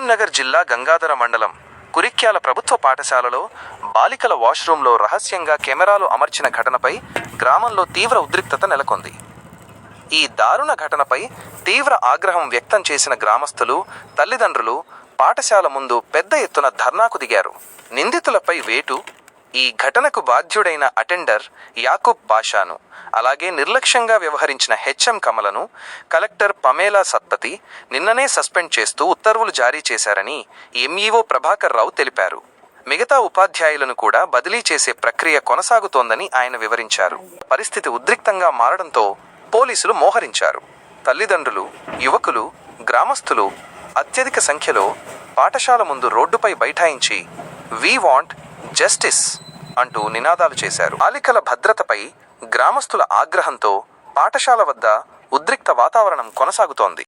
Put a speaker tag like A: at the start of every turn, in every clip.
A: కరీంనగర్ జిల్లా గంగాధర మండలం కురిక్యాల ప్రభుత్వ పాఠశాలలో బాలికల వాష్రూంలో రహస్యంగా కెమెరాలు అమర్చిన ఘటనపై గ్రామంలో తీవ్ర ఉద్రిక్తత నెలకొంది. ఈ దారుణ ఘటనపై తీవ్ర ఆగ్రహం వ్యక్తం చేసిన గ్రామస్తులు, తల్లిదండ్రులు పాఠశాల ముందు పెద్ద ఎత్తున ధర్నాకు దిగారు. నిందితులపై వేటు, ఈ ఘటనకు బాధ్యుడైన అటెండర్ యాకూబ్ పాషాను, అలాగే నిర్లక్ష్యంగా వ్యవహరించిన హెచ్ఎం కమలను కలెక్టర్ పమేలా సత్పతి నిన్ననే సస్పెండ్ చేస్తూ ఉత్తర్వులు జారీ చేశారని ఎంఈఓ ప్రభాకర్ రావు తెలిపారు. మిగతా ఉపాధ్యాయులను కూడా బదిలీ చేసే ప్రక్రియ కొనసాగుతోందని ఆయన వివరించారు. పరిస్థితి ఉద్రిక్తంగా మారడంతో పోలీసులు మోహరించారు. తల్లిదండ్రులు, యువకులు, గ్రామస్తులు అత్యధిక సంఖ్యలో పాఠశాల ముందు రోడ్డుపై బైఠాయించి "వి వాంట్ జస్టిస్" అంటూ నినాదాలు చేశారు. బాలికల భద్రతపై గ్రామస్తుల ఆగ్రహంతో పాఠశాల వద్ద ఉద్రిక్త వాతావరణం కొనసాగుతోంది.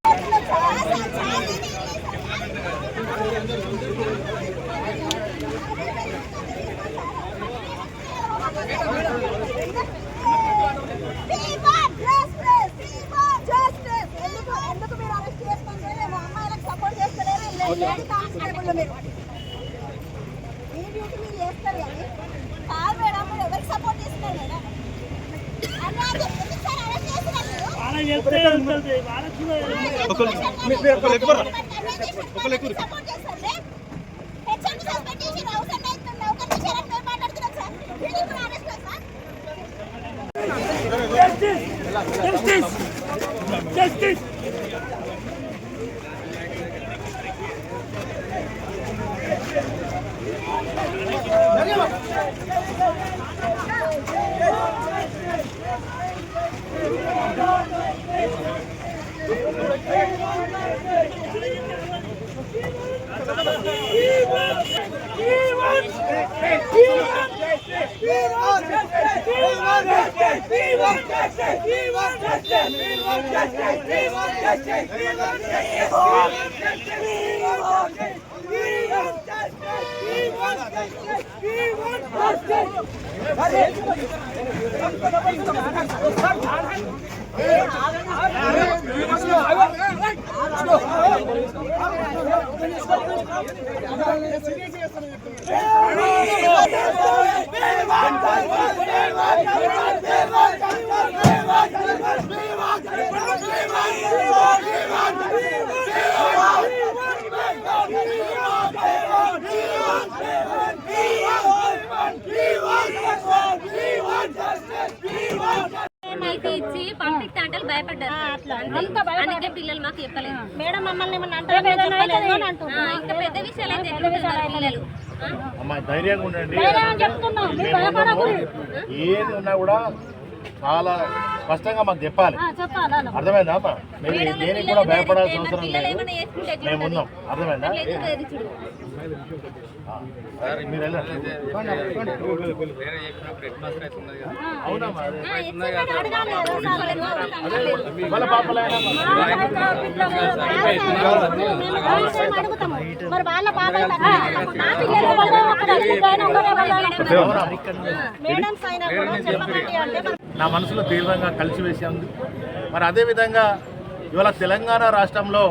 B: ఇచ్చి పంపిస్తే అంటే భయపడ్డారు. అందుకే పిల్లలు మాకు చెప్పలేదు. మేడం మమ్మల్ని ఇంకా పెద్ద విషయాలు అయితే పిల్లలు
C: ధైర్యంగా ఉండండి. ఏది ఉన్నా కూడా చాలా స్పష్టంగా మాకు చెప్పాలి. అర్థమైందా అమ్మా? మీరు దేనికి కూడా భయపడాల్సిన అవసరం లేదు. మేము ఉన్నాం. అర్థమైందా? మీరు వాళ్ళ పాపలైనా నా మనసులో తీవ్రంగా కలిసివేసింది. మరి అదేవిధంగా ఇవాళ తెలంగాణ రాష్ట్రంలో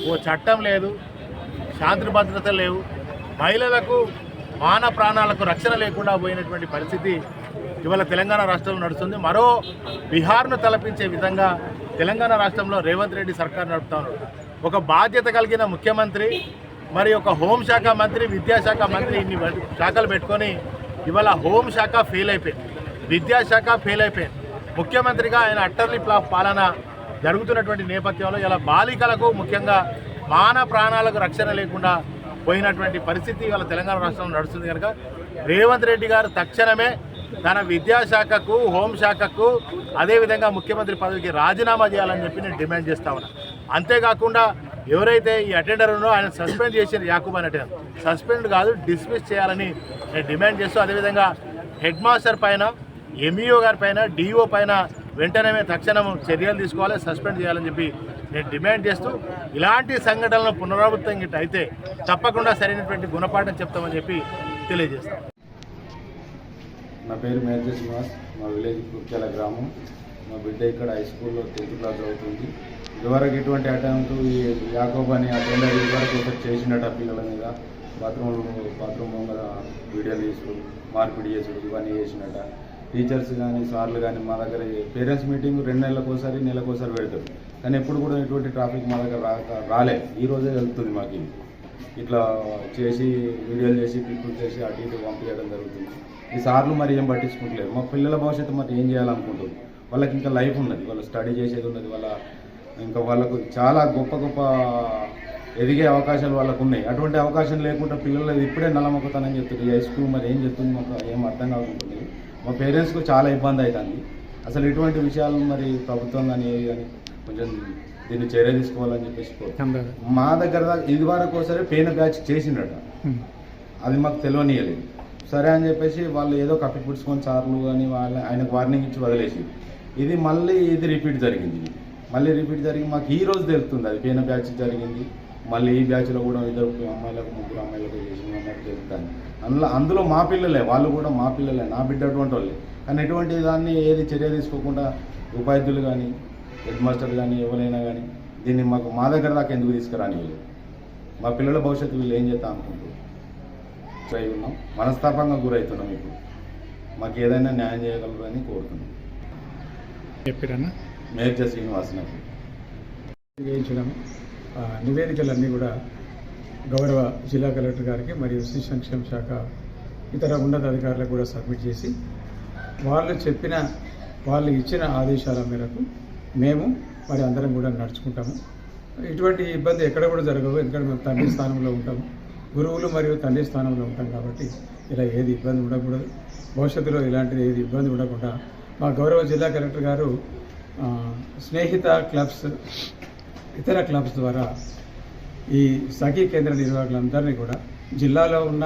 C: ఓ చట్టం లేదు, శాంతి భద్రత లేవు, మహిళలకు మాన ప్రాణాలకు రక్షణ లేకుండా పోయినటువంటి పరిస్థితి ఇవాళ తెలంగాణ రాష్ట్రంలో నడుస్తుంది. మరో బీహార్ను తలపించే విధంగా తెలంగాణ రాష్ట్రంలో రేవంత్ రెడ్డి సర్కార్ నడుపుతారు. ఒక బాధ్యత కలిగిన ముఖ్యమంత్రి, మరి ఒక హోంశాఖ మంత్రి, విద్యాశాఖ మంత్రి ఇన్ని శాఖలు పెట్టుకొని ఇవాళ హోంశాఖ ఫెయిల్ అయిపోయింది, విద్యాశాఖ ఫెయిల్ అయిపోయింది. ముఖ్యమంత్రిగా ఆయన అట్టర్లీ ఫ్లాప్ పాలన జరుగుతున్నటువంటి నేపథ్యంలో ఇలా బాలికలకు ముఖ్యంగా మాన ప్రాణాలకు రక్షణ లేకుండా పోయినటువంటి పరిస్థితి ఇవాళ తెలంగాణ రాష్ట్రంలో నడుస్తుంది. కనుక రేవంత్ రెడ్డి గారు తక్షణమే తన విద్యాశాఖకు, హోంశాఖకు, అదేవిధంగా ముఖ్యమంత్రి పదవికి రాజీనామా చేయాలని చెప్పి నేను డిమాండ్ చేస్తా ఉన్నా. అంతేకాకుండా ఎవరైతే ఈ అటెండర్ ఉన్నో ఆయన సస్పెండ్ చేసిన యాకూబ్ అనే అటెండర్ సస్పెండ్ కాదు డిస్మిస్ చేయాలని నేను డిమాండ్ చేస్తూ, అదేవిధంగా హెడ్ మాస్టర్ పైన, ఎంఈఓ గారి పైన, డిఓ పైన వెంటనే తక్షణం చర్యలు తీసుకోవాలి, సస్పెండ్ చేయాలని చెప్పి నేను డిమాండ్ చేస్తూ, ఇలాంటి సంఘటనలు పునరావృతం గిట్ట అయితే తప్పకుండా సరైనటువంటి గుణపాఠం చెప్తామని చెప్పి తెలియజేస్తాం.
D: నా పేరు మేజర్ శ్రీనివాస్, మా విలేజ్ కుర్క్యాల గ్రామం. మా బిడ్డ ఇక్కడ హై స్కూల్లో 10th క్లాస్ చదువుతుంది. ఇదివరకు ఎటువంటి అటెంప్ట్ ఈ యాకోబ్ అని అటెండర్ ఇదివరకు ఒకటి చేసినట్టు ఆ పిల్లల మీద బాత్రూమ్ ముంగర వీడియోలు తీసుడు, మార్పిడి చేసుడు ఇవన్నీ చేసినట్ట. టీచర్స్ కానీ సార్లు కానీ మా దగ్గర పేరెంట్స్ మీటింగ్ 2 నెలలకోసారి నెలకోసారి పెడతారు, కానీ ఎప్పుడు కూడా ఎటువంటి ట్రాఫిక్ మా దగ్గర రాలే. ఈ రోజే వెళ్తుంది మాకు ఇట్లా చేసి వీడియోలు చేసి పిక్కులు చేసి అటు ఇటు పంపించడం జరుగుతుంది. ఈ సార్లు మరి ఏం పట్టించుకుంటలేదు. మా పిల్లల భవిష్యత్తు మరి ఏం చేయాలనుకుంటుంది. వాళ్ళకి ఇంకా లైఫ్ ఉన్నది, వాళ్ళు స్టడీ చేసేది ఉన్నది, వాళ్ళకు చాలా గొప్ప గొప్ప ఎదిగే అవకాశాలు వాళ్ళకు ఉన్నాయి. అటువంటి అవకాశం లేకుండా పిల్లలు ఇప్పుడే నల్లమొక్కతానని చెప్తుంది. హై స్కూల్ మరి ఏం చెప్తుంది మాకు ఏం అర్థం కాకుంటుంది. మా పేరెంట్స్కు చాలా ఇబ్బంది అవుతుంది. అసలు ఇటువంటి విషయాలు మరి ప్రభుత్వం కానీ ఏది కానీ కొంచెం దీన్ని చర్య తీసుకోవాలని చెప్పేసి మా దగ్గర ఇది వరకు ఒకసారి పెయిన్ బ్యాచ్ చేసిండట, అది మాకు తెలియనియలేదు. సరే అని చెప్పేసి వాళ్ళు ఏదో కప్పిపుడుచుకొని సార్లు కానీ ఆయనకు వార్నింగ్ ఇచ్చి వదిలేసి ఇది మళ్ళీ రిపీట్ జరిగింది. మాకు ఈ రోజు తెలుస్తుంది అది పెయిన్ బ్యాచ్ జరిగింది. మళ్ళీ ఈ బ్యాచ్లో కూడా 2 అమ్మాయిలకు 3 అమ్మాయిలకు చేసిన అన్నట్టు తెలుస్తుంది. అందులో మా పిల్లలే, వాళ్ళు కూడా మా పిల్లలే, నా బిడ్డ అటువంటి వాళ్ళే. కానీ ఎటువంటి దాన్ని ఏది చర్య తీసుకోకుండా ఉపాధ్యులు కానీ హెడ్ మాస్టర్ కానీ ఎవరైనా కానీ దీన్ని మా దగ్గర దాకా ఎందుకు తీసుకురాని వీళ్ళు మా పిల్లల భవిష్యత్తు వీళ్ళు ఏం చేద్దాం అనుకుంటూ ఉన్నాం. మనస్తాపంగా గురవుతున్నాం. ఇప్పుడు మాకు ఏదైనా న్యాయం చేయగలరని కోరుతున్నాం. మేర్జ శ్రీనివాసనకు
E: వేయించడం నివేదికలన్నీ కూడా గౌరవ జిల్లా కలెక్టర్ గారికి మరియు శిశు సంక్షేమ శాఖ ఇతర ఉన్నతాధికారులకు కూడా సబ్మిట్ చేసి వాళ్ళు ఇచ్చిన ఆదేశాల మేరకు మేము మరి అందరం కూడా నడుచుకుంటాము. ఇటువంటి ఇబ్బంది ఎక్కడ కూడా జరగవు, ఎందుకంటే మేము తండ్రి స్థానంలో ఉంటాము, గురువులు మరియు తండ్రి స్థానంలో ఉంటాం కాబట్టి ఇలా ఏది ఇబ్బంది ఉండకూడదు. భవిష్యత్తులో ఇలాంటిది ఏది ఇబ్బంది ఉండకుండా మా గౌరవ జిల్లా కలెక్టర్ గారు స్నేహిత క్లబ్స్ ఇతర క్లబ్స్ ద్వారా ఈ సఖీ కేంద్ర నిర్వాహకులందరినీ కూడా జిల్లాలో ఉన్న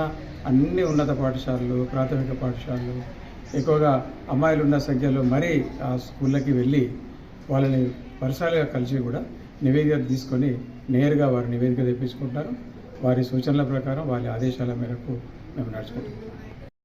E: అన్ని ఉన్నత పాఠశాలలు, ప్రాథమిక పాఠశాలలు, ఎక్కువగా అమ్మాయిలు ఉన్న సంఖ్యలో మరీ ఆ స్కూళ్ళకి వెళ్ళి వాళ్ళని పర్సనల్గా కలిసి కూడా నివేదిక తీసుకొని నేరుగా వారు నివేదిక తెప్పించుకుంటారు. వారి సూచనల ప్రకారం వారి ఆదేశాల మేరకు మేము నడుచుకుంటాం.